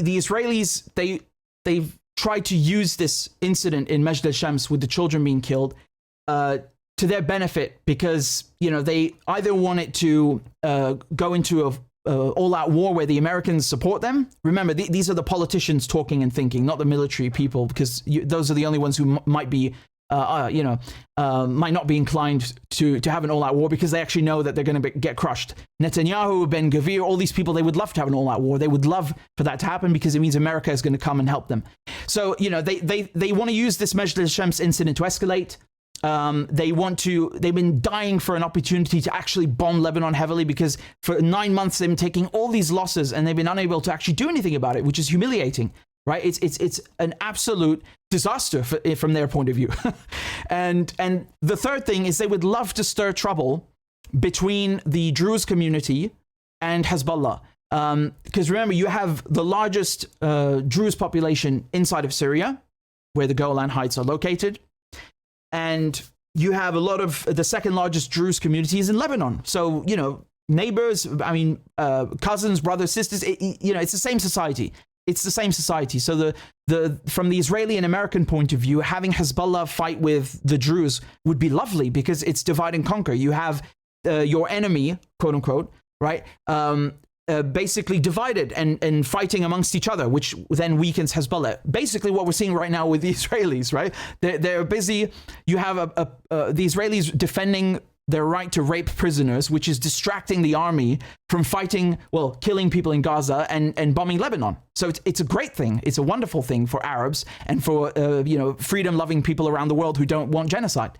Israelis, they've tried to use this incident in Majdal Shams with the children being killed to their benefit, because they either want it to go into a all-out war where the Americans support them. Remember, these are the politicians talking and thinking, not the military people, because those are the only ones who might be, might not be inclined to have an all-out war, because they actually know that they're going to get crushed. Netanyahu, Ben Gvir, all these people, they would love to have an all-out war. They would love for that to happen, because it means America is going to come and help them. So, they want to use this Majdal Shams incident to escalate. They've been dying for an opportunity to actually bomb Lebanon heavily, because for 9 months they've been taking all these losses and they've been unable to actually do anything about it, which is humiliating, right? It's an absolute disaster from their point of view. and the third thing is they would love to stir trouble between the Druze community and Hezbollah. Because remember, you have the largest Druze population inside of Syria, where the Golan Heights are located. And you have a lot of the second largest Druze communities in Lebanon. So, neighbors, cousins, brothers, sisters, it's the same society. It's the same society. So from the Israeli and American point of view, having Hezbollah fight with the Druze would be lovely, because it's divide and conquer. You have your enemy, quote unquote, right? Basically divided and fighting amongst each other, which then weakens Hezbollah. Basically what we're seeing right now with the Israelis, right? They're busy. You have the Israelis defending their right to rape prisoners, which is distracting the army from fighting, killing people in Gaza and bombing Lebanon. So it's a great thing. It's a wonderful thing for Arabs and for freedom-loving people around the world who don't want genocide,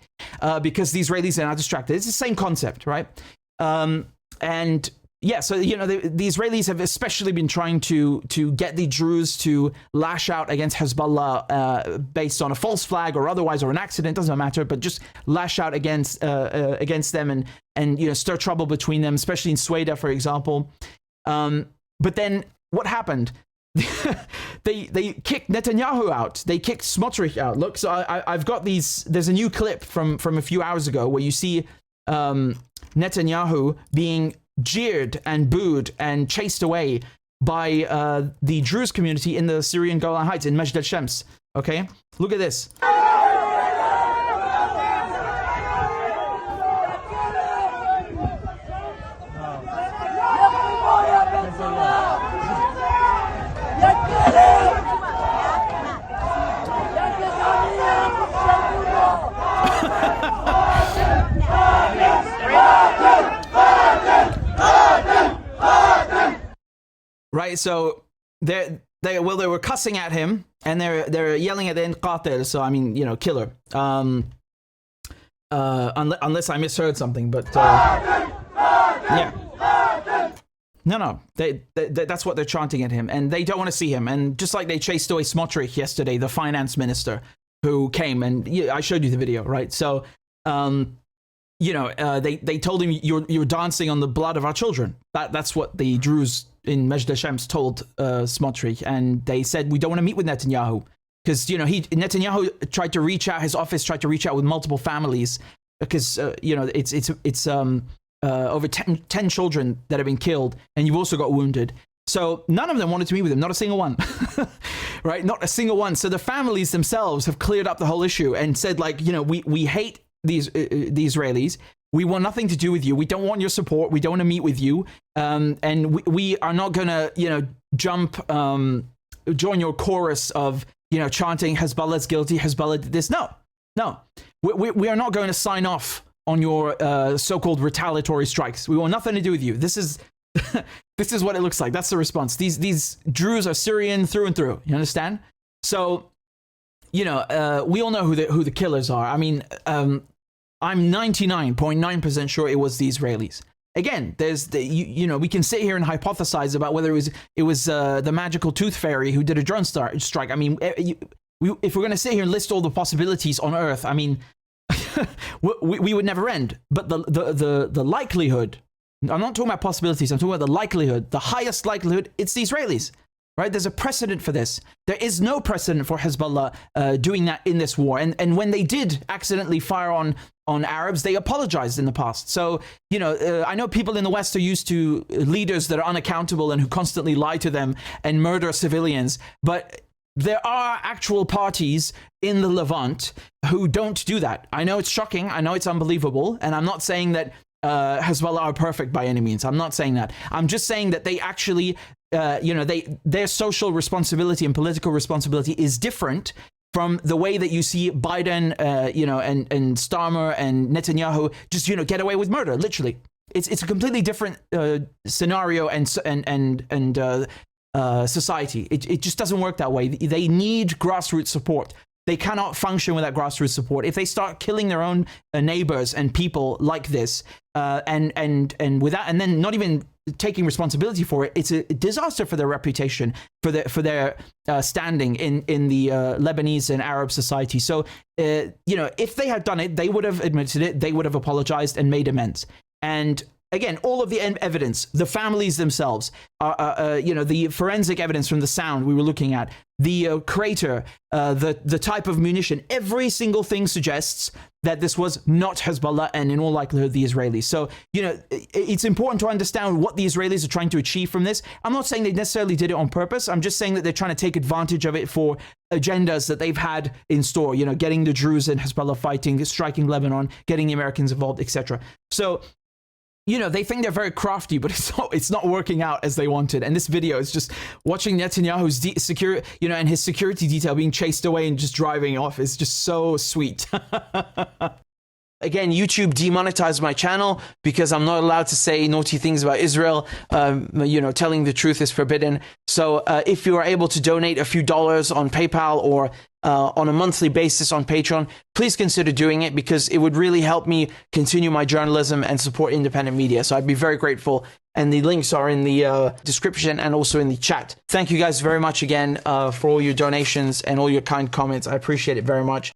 because the Israelis are now distracted. It's the same concept, right? So, the Israelis have especially been trying to get the Druze to lash out against Hezbollah based on a false flag or otherwise, or an accident, doesn't matter, but just lash out against them and stir trouble between them, especially in Sweden, for example. But then what happened? they kicked Netanyahu out. They kicked Smotrich out. Look, so I've got these. There's a new clip from a few hours ago where you see Netanyahu being jeered and booed and chased away by the Druze community in the Syrian Golan Heights in Majdal Shams. Okay, look at this. Right, so they were cussing at him, and they're yelling at the end qatil, so I mean, killer. Unless I misheard something, but yeah. No, that's what they're chanting at him, and they don't want to see him. And just like they chased away Smotrich yesterday, the finance minister who came, and I showed you the video, right? So, they told him you're dancing on the blood of our children. That's what the Druze in Majdal Shams told Smotrich, and they said we don't want to meet with Netanyahu, because Netanyahu tried to reach out, his office tried to reach out with multiple families, because it's over 10 children that have been killed, and you've also got wounded. So none of them wanted to meet with him, not a single one, right? Not a single one. So the families themselves have cleared up the whole issue and said, we hate the Israelis. We want nothing to do with you. We don't want your support. We don't want to meet with you. And we are not going to, join your chorus of, chanting Hezbollah's guilty, Hezbollah did this. No. We are not going to sign off on your so-called retaliatory strikes. We want nothing to do with you. This is this is what it looks like. That's the response. These Druze are Syrian through and through. You understand? So, we all know who the killers are. I mean, I'm 99.9% sure it was the Israelis. Again, there's we can sit here and hypothesize about whether it was the magical tooth fairy who did a drone strike. I mean, if we're going to sit here and list all the possibilities on Earth, I mean, we would never end. But the likelihood, I'm not talking about possibilities, I'm talking about the likelihood, the highest likelihood, it's the Israelis. Right? There's a precedent for this. There is no precedent for Hezbollah doing that in this war. And when they did accidentally fire on on Arabs, they apologized in the past. So, I know people in the West are used to leaders that are unaccountable and who constantly lie to them and murder civilians. But there are actual parties in the Levant who don't do that. I know it's shocking. I know it's unbelievable. And I'm not saying that Hezbollah are perfect by any means. I'm not saying that. I'm just saying that they actually, their social responsibility and political responsibility is different from the way that you see Biden, and Starmer and Netanyahu just, get away with murder. Literally, it's a completely different scenario and society. It just doesn't work that way. They need grassroots support. They cannot function without grassroots support. If they start killing their own neighbors and people like this, and then not even taking responsibility for it, it's a disaster for their reputation, for their standing in the Lebanese and Arab society. So, if they had done it, they would have admitted it. They would have apologized and made amends. And again, all of the evidence, the families themselves, the forensic evidence from the sound we were looking at, the crater, the type of munition, every single thing suggests that this was not Hezbollah and in all likelihood the Israelis. So, it's important to understand what the Israelis are trying to achieve from this. I'm not saying they necessarily did it on purpose. I'm just saying that they're trying to take advantage of it for agendas that they've had in store, getting the Druze and Hezbollah fighting, striking Lebanon, getting the Americans involved, etc. So, they think they're very crafty, but it's not working out as they wanted. And this video is just watching Netanyahu's and his security detail being chased away and just driving off. It's just so sweet. Again, YouTube demonetized my channel because I'm not allowed to say naughty things about Israel. Telling the truth is forbidden. So if you are able to donate a few dollars on PayPal or on a monthly basis on Patreon, please consider doing it because it would really help me continue my journalism and support independent media. So I'd be very grateful. And the links are in the description and also in the chat. Thank you guys very much again for all your donations and all your kind comments. I appreciate it very much.